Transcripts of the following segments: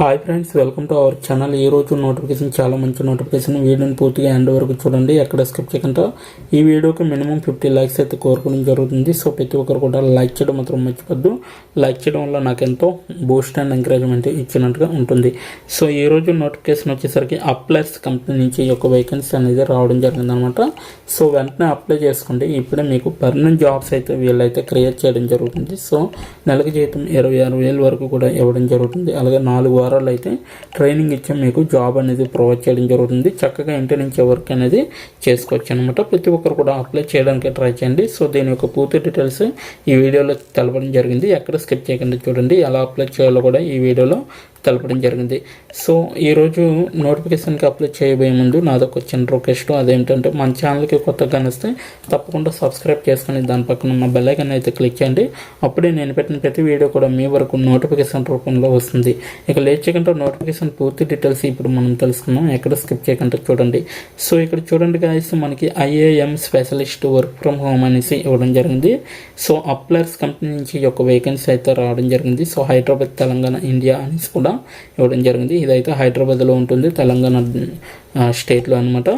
Hi friends, welcome to our channel. ఈ రోజు notification చాలా మంచి నోటిఫికేషన్. వీడియోని పూర్తిగా ఎండ్ వరకు చూడండి, ఎక్కడ స్కిప్ చేయకుండా. ఈ వీడియోకి మినిమం 50 లైక్స్ అయితే కోరుకోవడం జరుగుతుంది. సో ప్రతి ఒక్కరు కూడా లైక్ చేయడం మాత్రం మర్చిపోద్దు. లైక్ చేయడం వల్ల నాకు ఎంతో బూస్ట్ అండ్ ఎంకరేజ్మెంట్ ఇచ్చినట్టుగా ఉంటుంది. సో ఈ రోజు నోటిఫికేషన్ వచ్చేసరికి అప్లైర్స్ కంపెనీ నుంచి ఒక వేకెన్సీ అనేది రావడం జరిగిందనమాట. సో వెంటనే అప్లై చేసుకోండి. ఇప్పుడే మీకు పర్మనెంట్ జాబ్స్ అయితే వీళ్ళైతే క్రియేట్ చేయడం జరుగుతుంది. సో నెలకు జీతం 26,000 వరకు కూడా ఇవ్వడం జరుగుతుంది. అలాగే 4 వారాలు అయితే ట్రైనింగ్ ఇచ్చి మీకు జాబ్ అనేది ప్రొవైడ్ చేయడం జరుగుతుంది. చక్కగా ఇంటి నుంచి వర్క్ అనేది చేసుకోవచ్చు అనమాట. ప్రతి ఒక్కరు కూడా అప్లై చేయడానికి ట్రై చేయండి. సో దీని యొక్క పూర్తి డీటెయిల్స్ ఈ వీడియోలో తెలపడం జరిగింది. ఎక్కడ స్కిప్ చేయకుండా చూడండి. ఎలా అప్లై చేయాలో కూడా ఈ వీడియోలో తెలపడం జరిగింది. సో ఈరోజు నోటిఫికేషన్కి అప్లై చేయబోయే ముందు నాదొక చిన్న రిక్వెస్ట్. అదేంటంటే మన ఛానల్కి కొత్తగా వస్తే తప్పకుండా సబ్స్క్రైబ్ చేసుకుని దాని పక్కన ఉన్న బెల్ ఐకాన్ అయితే క్లిక్ చేయండి. అప్పుడే నేను పెట్టిన ప్రతి వీడియో కూడా మీ వరకు నోటిఫికేషన్ రూపంలో వస్తుంది. ఇక లేట్ చేయకుండా నోటిఫికేషన్ పూర్తి డీటెయిల్స్ ఇప్పుడు మనం తెలుసుకుందాం. ఎక్కడ స్కిప్ చేయకుండా చూడండి. సో ఇక్కడ చూడండి గాయస్, మనకి IAM specialist work from home అనేసి ఇవ్వడం జరిగింది. సో అప్లైర్స్ కంపెనీ నుంచి ఒక వేకెన్సీ అయితే రావడం జరిగింది. సో హైదరాబాద్, తెలంగాణ, ఇండియా అనేసి కూడా ఇవ్వడం జరిగింది. ఇదైతే హైదరాబాద్లో ఉంటుంది, తెలంగాణ స్టేట్లో అనమాట.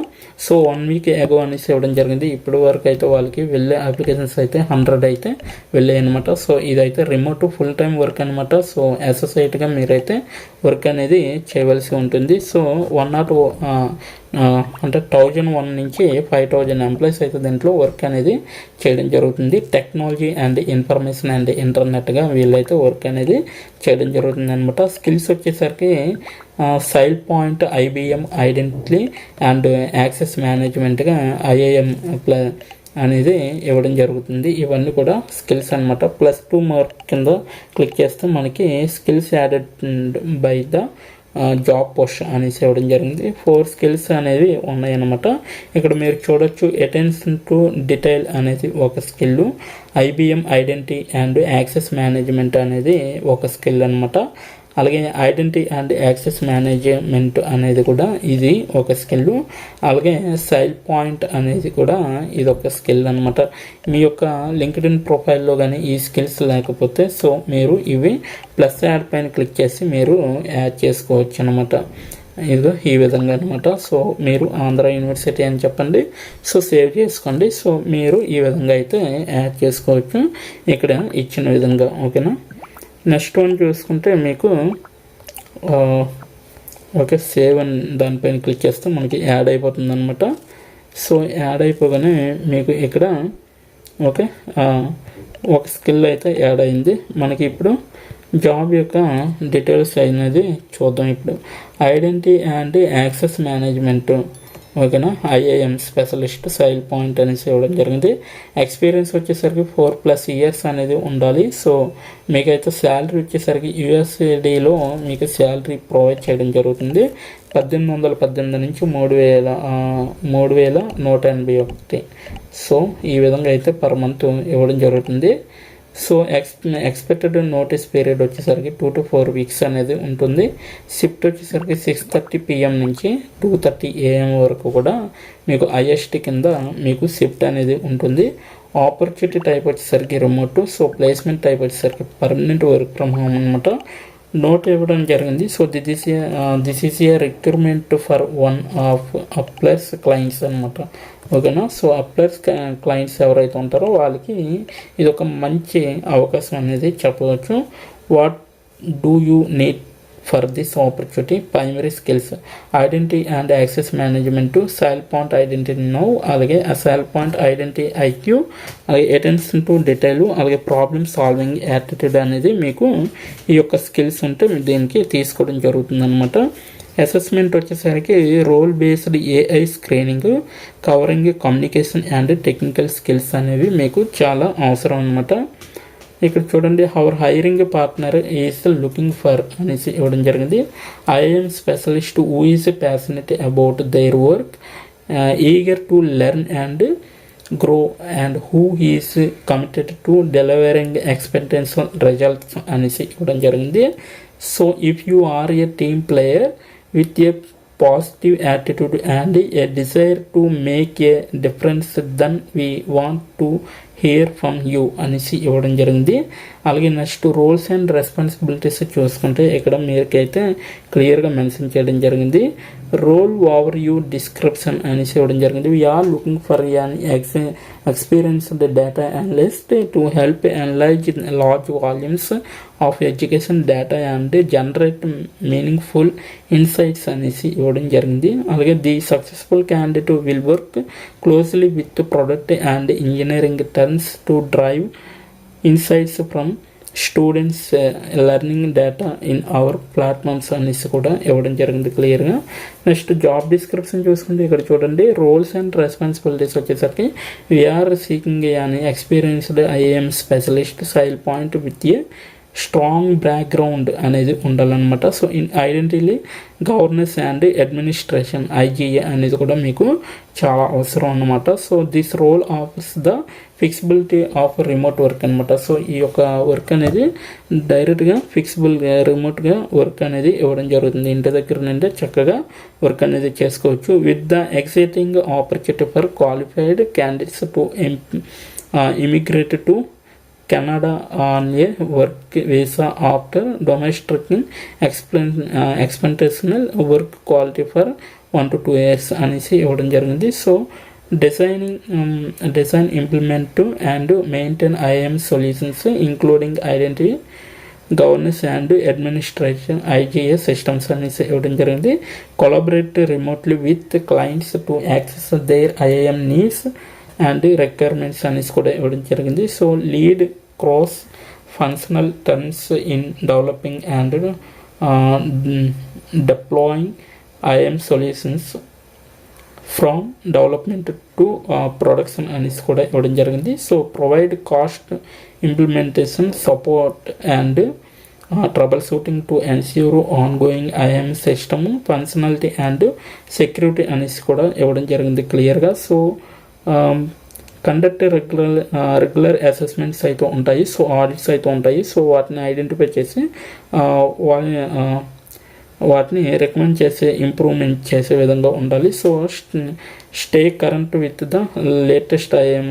సో 1 వీక్ ఎగో అనేసి ఇవ్వడం జరిగింది. ఇప్పటి వరకు అయితే వాళ్ళకి వెళ్ళే అప్లికేషన్స్ అయితే 100 అయితే వెళ్ళాయి అనమాట. సో ఇదైతే రిమోట్ ఫుల్ టైం వర్క్ అనమాట. సో అసోసియేట్గా మీరైతే వర్క్ అనేది చేయవలసి ఉంటుంది. సో 1001 నుంచి 5,000 ఎంప్లాయీస్ అయితే దీంట్లో వర్క్ అనేది చేయడం జరుగుతుంది. టెక్నాలజీ అండ్ ఇన్ఫర్మేషన్ అండ్ ఇంటర్నెట్గా వీళ్ళైతే వర్క్ అనేది చేయడం జరుగుతుంది అనమాట. స్కిల్స్ వచ్చేసరికి SailPoint, IBM identity and access మేనేజ్మెంట్గా IAM అనేది ఇవ్వడం జరుగుతుంది. ఇవన్నీ కూడా స్కిల్స్ అనమాట. +2 మార్క్ కింద క్లిక్ చేస్తే మనకి skills added by the job post అనేసి ఇవ్వడం జరిగింది. 4 స్కిల్స్ అనేవి ఉన్నాయన్నమాట. ఇక్కడ మీరు చూడొచ్చు. అటెన్షన్ టు డీటెయిల్ అనేది ఒక skill, IBM identity and access management అనేది ఒక స్కిల్ అనమాట. అలాగే ఐడెంటిటీ అండ్ యాక్సెస్ మేనేజ్మెంట్ అనేది కూడా ఇది ఒక స్కిల్. అలాగే సైల్ పాయింట్ అనేది కూడా ఇది ఒక స్కిల్ అనమాట. మీ యొక్క లింక్డ్ఇన్ ప్రొఫైల్లో కానీ ఈ స్కిల్స్ లేకపోతే సో మీరు ఇవి ప్లస్ యాడ్ పైన క్లిక్ చేసి మీరు యాడ్ చేసుకోవచ్చు అనమాట. ఇదిగో ఈ విధంగా అనమాట. సో మీరు ఆంధ్ర యూనివర్సిటీ అని చెప్పండి. సో సేవ్ చేసుకోండి. సో మీరు ఈ విధంగా అయితే యాడ్ చేసుకోవచ్చు ఇక్కడ ఇచ్చిన విధంగా. ఓకేనా. నెక్స్ట్ వన్ చూసుకుంటే మీకు ఓకే సేవ్ అని దానిపైన క్లిక్ చేస్తే మనకి యాడ్ అయిపోతుంది అనమాట. సో యాడ్ అయిపోగానే మీకు ఇక్కడ ఓకే ఒక స్కిల్ అయితే యాడ్ అయింది. మనకి ఇప్పుడు జాబ్ యొక్క డీటెయిల్స్ అనేది చూద్దాం. ఇప్పుడు ఐడెంటిటీ అండ్ యాక్సెస్ మేనేజ్మెంట్ ఓకేనా, IAM స్పెషలిస్ట్ సైల్ పాయింట్ అనేసి ఇవ్వడం జరిగింది. ఎక్స్పీరియన్స్ వచ్చేసరికి 4+ ఇయర్స్ అనేది ఉండాలి. సో మీకైతే శాలరీ వచ్చేసరికి USDలో మీకు శాలరీ ప్రొవైడ్ చేయడం జరుగుతుంది. 1,818 నుంచి 3,181. సో ఈ విధంగా అయితే పర్ మంత్ ఇవ్వడం జరుగుతుంది. సో ఎక్స్పెక్టెడ్ నోటీస్ పీరియడ్ వచ్చేసరికి 2 to 4 వీక్స్ అనేది ఉంటుంది. షిఫ్ట్ వచ్చేసరికి 6:30 PM నుంచి 2:30 AM వరకు కూడా మీకు IST కింద మీకు షిఫ్ట్ అనేది ఉంటుంది. ఆపర్చునిటీ టైప్ వచ్చేసరికి రిమోట్. సో ప్లేస్మెంట్ టైప్ వచ్చేసరికి పర్మనెంట్ వర్క్ ఫ్రమ్ హోమ్ అనమాట. నోట్ ఇవ్వడం జరిగింది. So this is a recruitment for one of appliers clients అనమాట. ఓకేనా. సో అప్లైర్స్ క్లయింట్స్ ఎవరైతే ఉంటారో వాళ్ళకి ఇది ఒక మంచి అవకాశం అనేది చెప్పవచ్చు. What do you need for this opportunity? Primary skills identity and access management, SailPoint identity now, అలాగే సైల్ పాయింట్ ఐడెంటిటీ IQ, అలాగే అటెన్షన్ టు డీటెయిల్, అలాగే ప్రాబ్లమ్ సాల్వింగ్ యాటిట్యూడ్ అనేది మీకు ఈ యొక్క స్కిల్స్ ఉంటే దీనికి తీసుకోవడం జరుగుతుంది అనమాట. అసెస్మెంట్ వచ్చేసరికి role based AI screening covering communication and technical skills అనేవి మీకు చాలా అవసరం అనమాట. ఇక్కడ చూడండి, our hiring partner is looking for అనేసి ఇవ్వడం జరిగింది. IAM specialist who is passionate about their work, eager to learn and grow and who is committed to delivering exceptional results అనేసి ఇవ్వడం జరిగింది. So if you are a team player with a positive attitude and a desire to make a difference, then we want to here from you అనేసి ఇవ్వడం జరిగింది. అలాగే next roles and responsibilities చూసుకుంటే ఇక్కడ మీకైతే క్లియర్గా మెన్షన్ చేయడం జరిగింది. రోల్ ఓవర్ యూ డిస్క్రిప్షన్ అనేసి ఇవ్వడం జరిగింది. We're looking for an experienced data analyst to help analyze large volumes of education data and generate meaningful insights అనేసి ఇవ్వడం జరిగింది. అలాగే the successful candidate will work closely with product and engineering turns to drive insights from students learning data in our platforms అనేసి కూడా ఇవ్వడం జరిగింది క్లియర్గా. Next job description చూసుకుంటే ఇక్కడ చూడండి, రోల్స్ అండ్ రెస్పాన్సిబిలిటీస్ వచ్చేసరికి వీఆర్ సీకింగ్ అని experienced IAM specialist SailPoint with a strong background అనేది ఉండాలన్నమాట. So in identity governance and administration IGA అనేది కూడా మీకు చాలా అవసరం అన్నమాట. So this role offers the flexibility of remote work అనమాట. సో ఈ యొక్క వర్క్ అనేది డైరెక్ట్గా ఫిక్సిబుల్గా రిమోట్గా వర్క్ అనేది ఇవ్వడం జరుగుతుంది. ఇంటి దగ్గర నుండి చక్కగా వర్క్ అనేది చేసుకోవచ్చు. With the exciting opportunity for qualified candidates to immigrate to Canada on a work visa after domestic exceptional work quality for 1 to 2 years అనేసి ఇవ్వడం జరిగింది. So design implement and maintain IAM solutions including identity governance and administration IGA systems అనేసి ఇవ్వడం జరిగింది. Collaborate remotely with clients to access their IAM needs and requirements అనేసి కూడా ఇవ్వడం జరిగింది. So lead cross functional terms in developing and deploying IAM solutions from development to production అనేసి కూడా ఇవ్వడం జరిగింది. So provide cost implementation support and troubleshooting to ensure ongoing IM system functionality and security అనేసి కూడా ఇవ్వడం జరిగింది క్లియర్గా. So conduct regular assessments అయితే ఉంటాయి. సో ఆడిట్స్ అయితే ఉంటాయి. సో వాటిని ఐడెంటిఫై చేసి వాటిని రికమెండ్ చేసే ఇంప్రూవ్మెంట్ చేసే విధంగా ఉండాలి. So stay current with the latest IM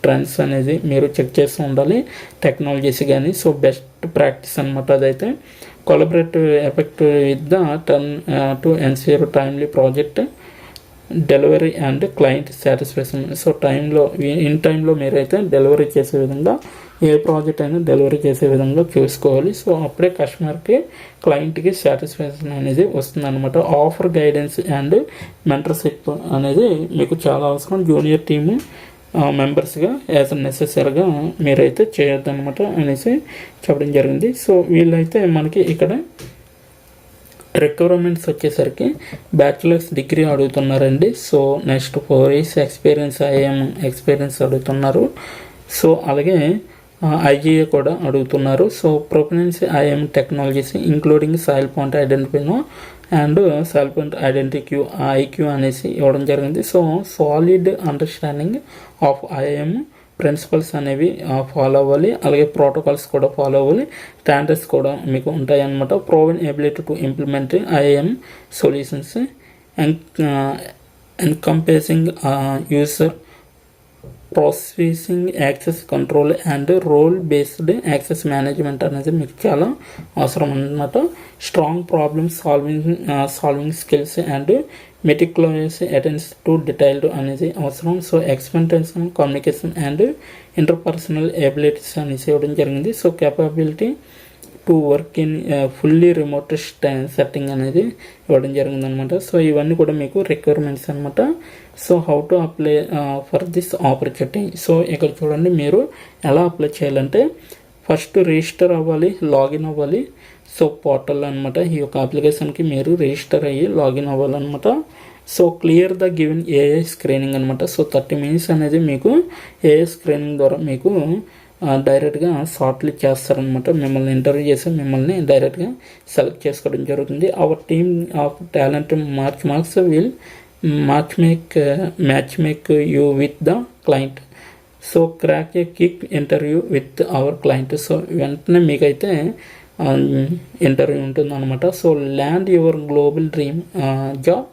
trends అనేది మీరు చెక్ చేస్తూ ఉండాలి టెక్నాలజీస్ కానీ. సో బెస్ట్ ప్రాక్టీస్ అనమాట అదైతే. Collaborate effect with the turn to ensure timely project delivery and client satisfaction. So in టైంలో మీరైతే డెలివరీ చేసే విధంగా ఏ ప్రాజెక్ట్ అయినా డెలివరీ చేసే విధంగా చూసుకోవాలి. సో అప్పుడే కస్టమర్కి క్లయింట్కి సాటిస్ఫాక్షన్ అనేది వస్తుంది అనమాట. ఆఫర్ గైడెన్స్ అండ్ మెంటర్షిప్ అనేది మీకు చాలా అవసరం. జూనియర్ టీము మెంబర్స్గా యాజ్ నెసెసరీగా మీరైతే చేయొద్దనమాట అనేసి చెప్పడం జరిగింది. సో వీళ్ళైతే మనకి ఇక్కడ రిక్వైర్మెంట్స్ వచ్చేసరికి బ్యాచిలర్స్ డిగ్రీ అడుగుతున్నారండి. So next 4 years experience IAM experience అడుగుతున్నారు. సో అలాగే ఐజీఏ కూడా అడుగుతున్నారు. So professionals IAM technologies including SailPoint identity now and SailPoint identity IQ IQ అనేసి ఇవ్వడం జరిగింది. So solid understanding of IAM principles అనేవి ఫాలో అవ్వాలి. అలాగే ప్రోటోకాల్స్ కూడా ఫాలో అవ్వాలి. స్టాండర్డ్స్ కూడా మీకు ఉంటాయి అన్నమాట. Proven ability to implement IAM solutions encompassing user processing access control and role based access management అనేది మీకు చాలా అవసరం అన్నమాట. Strong problem solving skills and meticulous attention to detailed అనేది అవసరం. So exceptional communication and interpersonal abilities అనేసి ఇవ్వడం జరిగింది. So capability to work in fully remote setting అనేది ఇవ్వడం జరిగింది అనమాట. సో ఇవన్నీ కూడా మీకు రిక్వైర్మెంట్స్ అనమాట. So how to apply for this opportunity. So ఇక్కడ చూడండి, మీరు ఎలా అప్లై చేయాలంటే ఫస్ట్ రిజిస్టర్ అవ్వాలి, లాగిన్ అవ్వాలి. సో పోర్టల్ అనమాట. ఈ యొక్క అప్లికేషన్కి మీరు రిజిస్టర్ అయ్యి లాగిన్ అవ్వాలన్నమాట. So clear the given AI screening అనమాట. సో 30 minutes అనేది మీకు ఏఐ స్క్రీనింగ్ ద్వారా మీకు డైరెక్ట్గా షార్ట్ లిస్ట్ చేస్తారనమాట. మిమ్మల్ని ఇంటర్వ్యూ చేసి మిమ్మల్ని డైరెక్ట్గా సెలెక్ట్ చేసుకోవడం జరుగుతుంది. Our team of talent marks will match make you with the client. So crack A quick interview with our client. So వెంటనే మీకైతే ఇంటర్వ్యూ ఉంటుంది అనమాట. So land your global dream job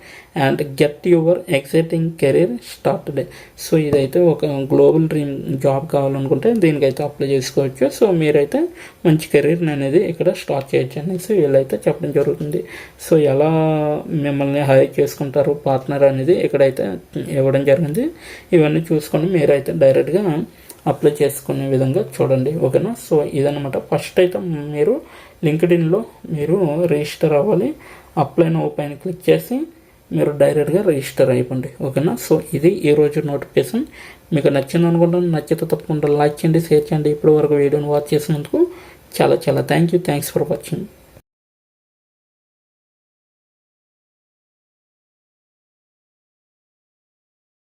and get your exciting career started. So ఇదైతే ఒక global dream job కావాలనుకుంటే దీనికైతే apply చేసుకోవచ్చు. So మీరైతే మంచి కెరీర్ని అనేది ఇక్కడ స్టార్ట్ చేయొచ్చు అనేసి వీళ్ళైతే చెప్పడం జరుగుతుంది. సో ఎలా మిమ్మల్ని హైర్ చేసుకుంటారు పార్ట్నర్ అనేది ఇక్కడైతే ఇవ్వడం జరిగింది. ఇవన్నీ చూసుకొని మీరైతే డైరెక్ట్గా అప్లై చేసుకునే విధంగా చూడండి, ఓకేనా. సో ఇదనమాట. ఫస్ట్ అయితే మీరు లింక్డ్ఇన్లో మీరు రిజిస్టర్ అవ్వాలి. అప్లై నౌ పైన క్లిక్ చేసి మీరు డైరెక్ట్గా రిజిస్టర్ అయిపోండి, ఓకేనా. సో ఇది ఈరోజు నోటిఫికేషన్. మీకు నచ్చింది అనుకుంటాను. నచ్చితే తప్పకుండా లైక్ చేయండి, షేర్ చేయండి. ఇప్పటి వరకు వీడియోని వాచ్ చేసినందుకు చాలా థ్యాంక్స్ ఫర్ వాచింగ్.